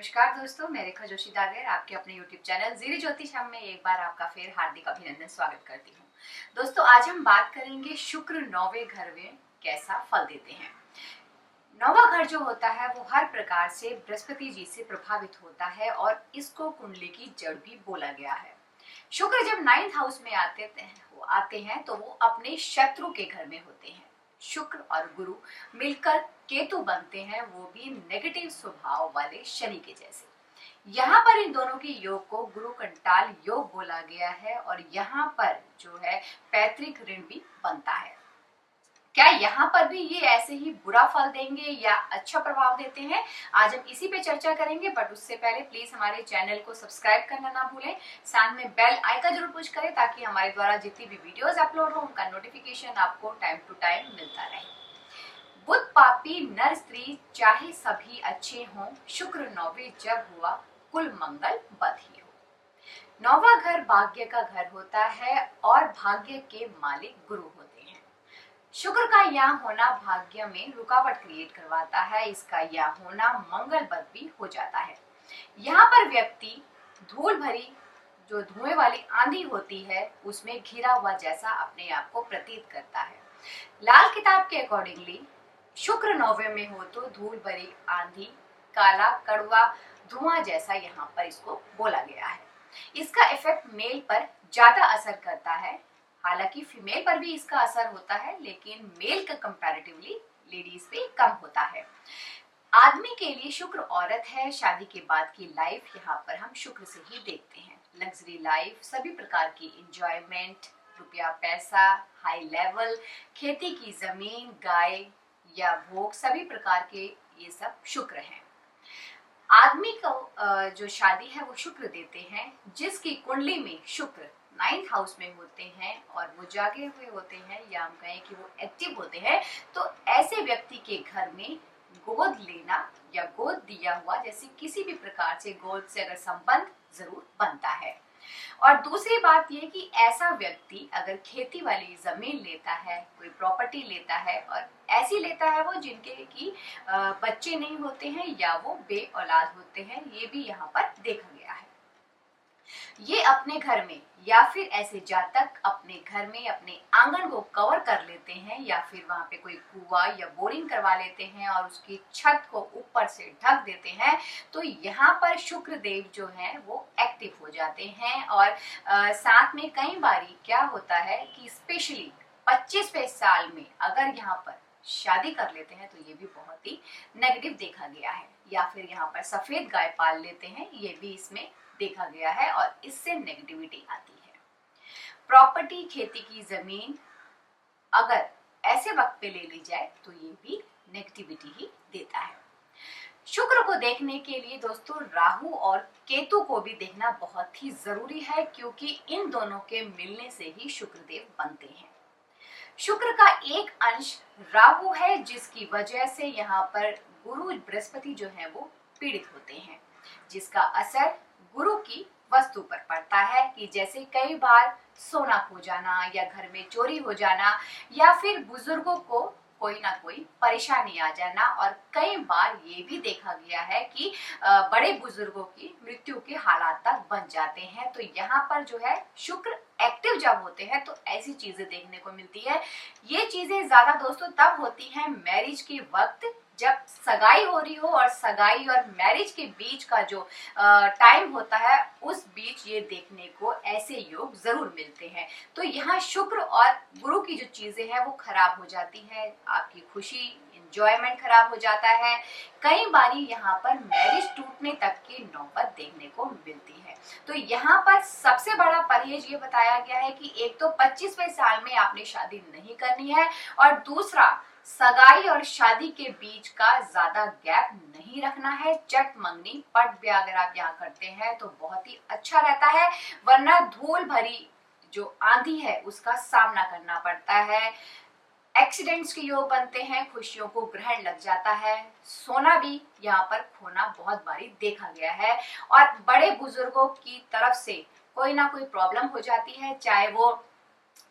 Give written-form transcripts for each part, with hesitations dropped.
नमस्कार दोस्तों, मैं रेखा जोशी दागर आपके अपने YouTube चैनल जीरी ज्योतिषम में एक बार आपका फिर हार्दिक अभिनंदन स्वागत करती हूँ। दोस्तों, आज हम बात करेंगे शुक्र नौवे घर में कैसा फल देते हैं। नौवा घर जो होता है वो हर प्रकार से बृहस्पति जी से प्रभावित होता है और इसको कुंडली की जड़ भी बोला गया है। शुक्र जब 9th हाउस में आते हैं तो वो अपने शत्रु के घर में होते हैं। शुक्र और गुरु मिलकर केतु बनते हैं, वो भी नेगेटिव स्वभाव वाले शनि के जैसे। यहाँ पर इन दोनों के योग को गुरु कंटाल योग बोला गया है और यहाँ पर जो है पैतृक ऋण भी बनता है। क्या यहाँ पर भी ये ऐसे ही बुरा फल देंगे या अच्छा प्रभाव देते हैं, आज हम इसी पे चर्चा करेंगे। बट उससे पहले प्लीज हमारे चैनल को सब्सक्राइब करना ना भूलें, साथ में बेल आइकन जरूर पुश करें ताकि हमारे द्वारा जितनी भी वीडियोस अपलोड हो उनका नोटिफिकेशन आपको टाइम टू टाइम मिलता रहे। बुध पापी नर स्त्री चाहे सभी अच्छे हों, शुक्र नौवे जब हुआ कुल मंगल बद ही हो। नौवा घर भाग्य का घर होता है और भाग्य के मालिक गुरु होते हैं। शुक्र का यहाँ होना भाग्य में रुकावट क्रिएट करवाता है, इसका यहाँ होना मंगल बद भी हो जाता है। यहाँ पर व्यक्ति धूल भरी जो धुएं वाली आंधी होती है उसमें घिरा हुआ जैसा अपने आप को प्रतीत करता है। लाल किताब के अकॉर्डिंगली शुक्र नौवे में हो तो धूल भरी आंधी, काला कड़वा धुआं जैसा यहाँ पर इसको बोला गया है। इसका इफेक्ट मेल पर ज्यादा असर करता है, हालांकि फीमेल पर भी इसका असर होता है लेकिन मेल का कंपैरेटिवली लेडीज पे कम होता है। आदमी के लिए शुक्र औरत है, शादी के बाद की लाइफ यहाँ पर हम शुक्र से ही देखते हैं। लग्जरी लाइफ, सभी प्रकार की इंजॉयमेंट, रुपया पैसा, हाई लेवल, खेती की जमीन, गाय या भोग, सभी प्रकार के ये सब शुक्र हैं। आदमी को जो शादी है वो शुक्र देते हैं। जिसकी कुंडली में शुक्र 9th हाउस में होते हैं और वो जागे हुए होते हैं या हम कहें कि वो एक्टिव होते हैं, तो ऐसे व्यक्ति के घर में गोद लेना या गोद दिया हुआ जैसे किसी भी प्रकार से गोद से अगर संबंध जरूर बनता है। और दूसरी बात ये कि ऐसा व्यक्ति अगर खेती वाली जमीन लेता है, कोई प्रॉपर्टी लेता है और ऐसी लेता है वो जिनके की बच्चे नहीं होते हैं या वो बे औलाद होते हैं, ये भी यहाँ पर देखा गया है। ये अपने घर में या फिर ऐसे जातक अपने घर में अपने आंगन को कवर कर लेते हैं या फिर वहां पे कोई कुआं या बोरिंग करवा लेते हैं और उसकी छत को ऊपर से ढक देते हैं, तो यहाँ पर शुक्र देव जो है वो एक्टिव हो जाते हैं। और साथ में कई बारी क्या होता है कि स्पेशली 25वें साल में अगर यहाँ पर शादी कर लेते हैं तो ये भी बहुत ही नेगेटिव देखा गया है। या फिर यहाँ पर सफेद गाय पाल लेते हैं, ये भी इसमें देखा गया है और इससे नेगेटिविटी आती है। प्रॉपर्टी, खेती की जमीन अगर ऐसे वक्त पे ले ली जाए तो ये भी नेगेटिविटी ही देता है। शुक्र को देखने के लिए दोस्तों राहु और केतु को भी देखना बहुत ही जरूरी है, क्योंकि इन दोनों के मिलने से ही शुक्रदेव बनते हैं। शुक्र का एक अंश राहु है, जिसकी वजह से यहाँ पर गुरु बृहस्पति जो है वो पीड़ित होते हैं, जिसका असर गुरु की वस्तु पर पड़ता है कि जैसे कई बार सोना खो जाना या घर में चोरी हो जाना या फिर बुजुर्गों को कोई ना कोई परेशानी आ जाना। और कई बार ये भी देखा गया है कि बड़े बुजुर्गों की मृत्यु के हालात तक बन जाते हैं। तो यहाँ पर जो है शुक्र एक्टिव जब होते हैं तो ऐसी चीजें देखने को मिलती है। ये चीजें ज्यादा दोस्तों तब होती हैं मैरिज के वक्त, जब सगाई हो रही हो और सगाई और मैरिज के बीच का जो टाइम होता है उस बीच ये देखने को ऐसे योग जरूर मिलते हैं। तो यहाँ शुक्र और गुरु की जो चीजें हैं वो खराब हो जाती है, आपकी खुशी एंजॉयमेंट खराब हो जाता है। कई बारी यहाँ पर मैरिज टूटने तक की नौबत देखने को मिलती है। तो यहाँ पर सबसे बड़ा परहेज ये बताया गया है कि एक तो 25वें साल में आपने शादी नहीं करनी है और दूसरा सगाई और शादी के बीच का ज्यादा गैप नहीं रखना है। चट मंगनी पट ब्याह अगर आप यहाँ करते हैं तो बहुत ही अच्छा रहता है, वरना धूल भरी जो आंधी है उसका सामना करना पड़ता है। एक्सीडेंट्स के योग बनते हैं, खुशियों को ग्रहण लग जाता है, सोना भी यहाँ पर खोना बहुत बारी देखा गया है। और बड़े बुजुर्गों की तरफ से कोई ना कोई प्रॉब्लम हो जाती है, चाहे वो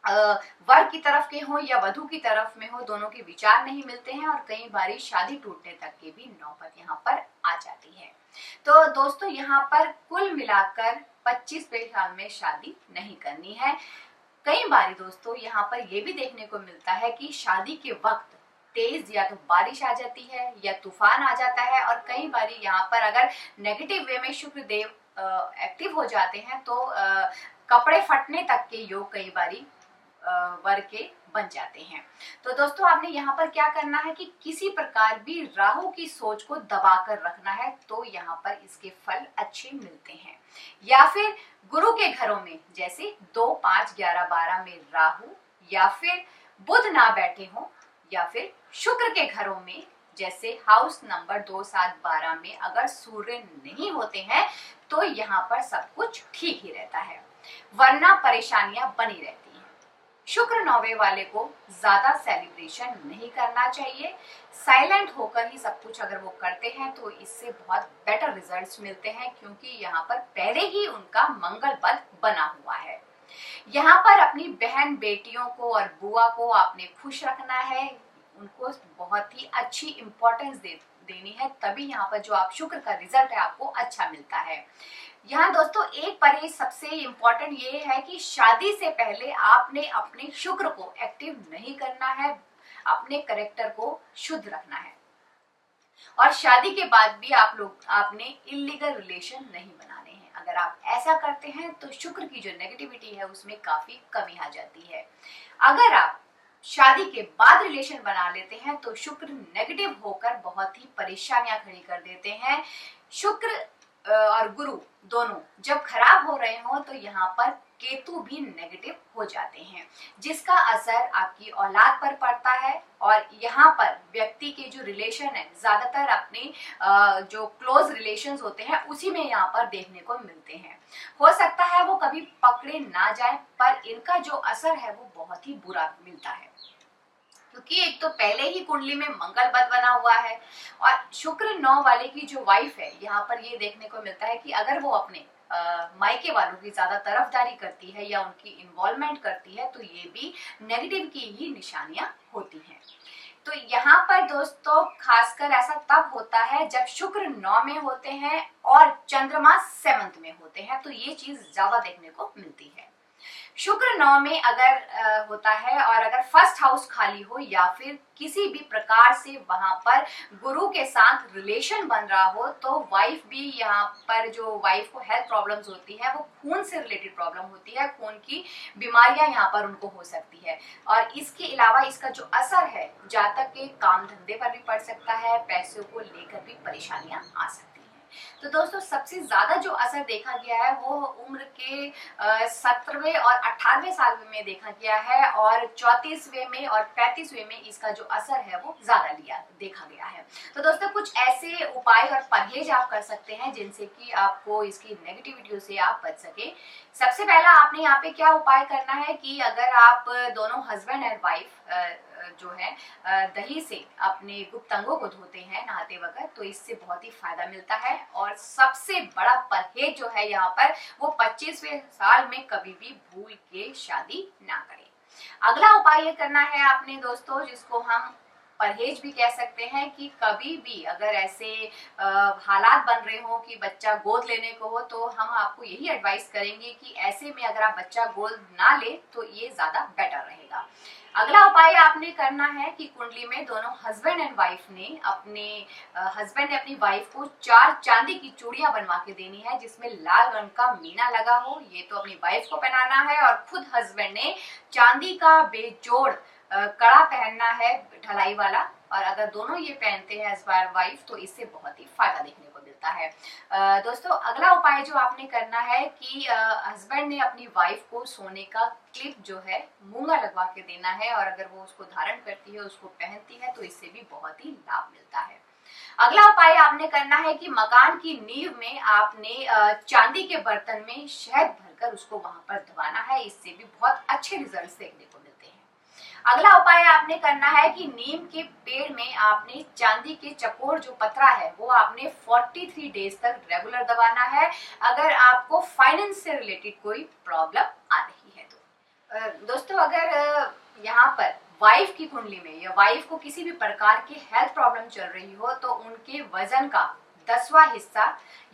वर की तरफ के हो या वधु की तरफ में हो, दोनों के विचार नहीं मिलते हैं और कई बारी शादी टूटने तक की भी नौबत यहाँ पर आ जाती है। तो दोस्तों यहाँ पर कुल मिलाकर 25वें साल में शादी नहीं करनी है। कई बारी दोस्तों यहाँ पर ये भी देखने को मिलता है कि शादी के वक्त तेज या तो बारिश आ जाती है या तूफान आ जाता है, और कई बारी यहाँ पर अगर नेगेटिव वे में शुक्र देव एक्टिव हो जाते हैं तो कपड़े फटने तक के योग कई बारी वर के बन जाते हैं। तो दोस्तों आपने यहाँ पर क्या करना है कि किसी प्रकार भी राहु की सोच को दबा कर रखना है, तो यहाँ पर इसके फल अच्छे मिलते हैं। या फिर गुरु के घरों में जैसे 2, 5, 11, 12 में राहु या फिर बुध ना बैठे हो, या फिर शुक्र के घरों में जैसे हाउस नंबर 2, 7, 12 में अगर सूर्य नहीं होते हैं तो यहाँ पर सब कुछ ठीक ही रहता है, वरना परेशानियां बनी रहती हैं। शुक्र 9वें वाले को ज्यादा सेलिब्रेशन नहीं करना चाहिए, साइलेंट होकर ही सब कुछ अगर वो करते हैं तो इससे बहुत बेटर रिजल्ट्स मिलते हैं, क्योंकि यहाँ पर पहले ही उनका मंगल बल बना हुआ है। यहाँ पर अपनी बहन बेटियों को और बुआ को आपने खुश रखना है, उनको बहुत ही अच्छी इंपॉर्टेंस देनी है, तभी यहाँ पर जो आप शुक्र का रिजल्ट है आपको अच्छा मिलता है। यहाँ दोस्तों एक परहेज सबसे इम्पोर्टेंट ये है कि शादी से पहले आपने अपने शुक्र को एक्टिव नहीं करना है, अपने करेक्टर को शुद्ध रखना है, और शादी के बाद भी आपने इलीगल रिलेशन नहीं बनाने हैं। अगर आप ऐसा करते हैं तो शुक्र की जो नेगेटिविटी है उसमें काफी कमी आ जाती है। अगर आप शादी के बाद रिलेशन बना लेते हैं तो शुक्र नेगेटिव होकर बहुत ही परेशानियां खड़ी कर देते हैं। शुक्र और गुरु दोनों जब खराब हो रहे हो तो यहाँ पर केतु भी नेगेटिव हो जाते हैं, जिसका असर आपकी औलाद पर पड़ता है, और यहाँ पर व्यक्ति के जो रिलेशन है ज्यादातर अपने जो क्लोज रिलेशंस होते हैं उसी में यहाँ पर देखने को मिलते हैं। हो सकता है वो कभी पकड़े ना जाए, पर इनका जो असर है वो बहुत ही बुरा मिलता है, क्योंकि एक तो पहले ही कुंडली में मंगल बद बना हुआ है, और शुक्र 9 वाले की जो वाइफ है यहाँ पर ये देखने को मिलता है कि अगर वो अपने मायके वालों की ज्यादा तरफदारी करती है या उनकी इन्वॉल्वमेंट करती है तो ये भी नेगेटिव की ही निशानियां होती हैं। तो यहाँ पर दोस्तों खासकर ऐसा तब होता है जब शुक्र 9 में होते हैं और चंद्रमा 7th में होते हैं, तो ये चीज ज्यादा देखने को मिलती है। शुक्र 9 में अगर होता है और अगर फर्स्ट हाउस खाली हो या फिर किसी भी प्रकार से वहां पर गुरु के साथ रिलेशन बन रहा हो, तो वाइफ भी यहाँ पर जो वाइफ को हेल्थ प्रॉब्लम्स होती है वो खून से रिलेटेड प्रॉब्लम होती है, खून की बीमारियां यहाँ पर उनको हो सकती है। और इसके अलावा इसका जो असर है जातक के काम धंधे पर भी पड़ सकता है, पैसों को लेकर भी परेशानियां आ सकती है। तो दोस्तों सबसे ज्यादा जो असर देखा गया है वो उम्र के 17वें और 18वें साल में देखा गया है, और 34वें में और 35वें में इसका जो असर है वो ज्यादा देखा गया है। तो दोस्तों कुछ ऐसे उपाय और परहेज आप कर सकते हैं जिनसे कि आपको इसकी नेगेटिविटी से आप बच सके। सबसे पहला आपने यहाँ पे क्या उपाय करना है कि अगर आप दोनों हस्बैंड एंड वाइफ जो है दही से अपने गुप्त अंगों को धोते हैं नहाते वक्त, तो इससे बहुत ही फायदा मिलता है। और सबसे बड़ा परहेज जो है यहाँ पर वो 25वें साल में कभी भी भूल के शादी ना करें। अगला उपाय ये करना है आपने दोस्तों, जिसको हम परहेज भी कह सकते हैं, कि कभी भी अगर ऐसे हालात बन रहे हो कि बच्चा गोद लेने को हो, तो हम आपको यही एडवाइस करेंगे कि ऐसे में अगर आप बच्चा गोद ना ले तो ये ज्यादा बेटर रहेगा। अगला उपाय आपने करना है कि कुंडली में दोनों हस्बैंड एंड वाइफ ने हस्बैंड ने अपनी वाइफ को 4 चांदी की चूड़ियां बनवा के देनी है जिसमें लाल रंग का मीना लगा हो। ये तो अपनी वाइफ को पहनाना है, और खुद हस्बैंड ने चांदी का बेजोड़ कड़ा पहनना है ढलाई वाला, और अगर दोनों ये पहनते हैं हस्बैंड वाइफ तो इससे बहुत ही फायदा देखने को मिलता है। दोस्तों अगला उपाय जो आपने करना है कि हस्बैंड ने अपनी वाइफ को सोने का क्लिप जो है मूंगा लगवा के देना है, और अगर वो उसको धारण करती है, उसको पहनती है, तो इससे भी बहुत ही लाभ मिलता है। अगला उपाय आपने करना है कि मकान की नींव में आपने चांदी के बर्तन में शहद भरकर उसको वहां पर दबाना है, इससे भी बहुत अच्छे रिजल्ट्स देखने को मिलते हैं। अगला उपाय आपने करना है कि नीम के पेड़ में आपने चांदी के चकोर जो पतरा है वो आपने 43 डेज तक रेगुलर दबाना है, अगर आपको फाइनेंस से रिलेटेड कोई प्रॉब्लम आ रही है तो। दोस्तों अगर यहाँ पर वाइफ की कुंडली में या वाइफ को किसी भी प्रकार की हेल्थ प्रॉब्लम चल रही हो, तो उनके वजन का 10वां हिस्सा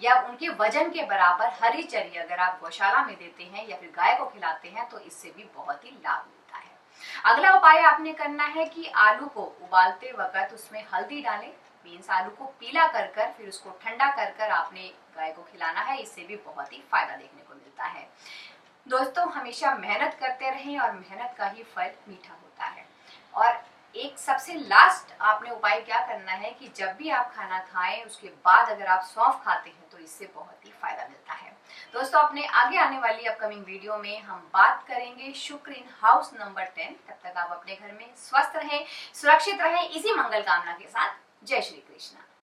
या उनके वजन के बराबर हरी चरी अगर आप गौशाला में देते हैं या फिर गाय को खिलाते हैं तो इससे भी बहुत ही लाभ मिलता है। अगला उपाय आपने करना है कि आलू को उबालते वक्त उसमें हल्दी डालें, मीन्स आलू को पीला कर कर फिर उसको ठंडा कर कर आपने गाय को खिलाना है। इससे भी बहुत ही फायदा देखने को मिलता है। दोस्तों, हमेशा मेहनत करते रहें और मेहनत का ही फल मीठा होता है। और एक सबसे लास्ट आपने उपाय क्या करना है कि जब भी आप खाना खाएं उसके बाद अगर आप सौंफ खाते हैं तो इससे बहुत ही फायदा मिलता है। दोस्तों, अपने आगे आने वाली अपकमिंग वीडियो में हम बात करेंगे शुक्र इन हाउस नंबर 10। तब तक आप अपने घर में स्वस्थ रहें, सुरक्षित रहें, इसी मंगल कामना के साथ। जय श्री कृष्ण।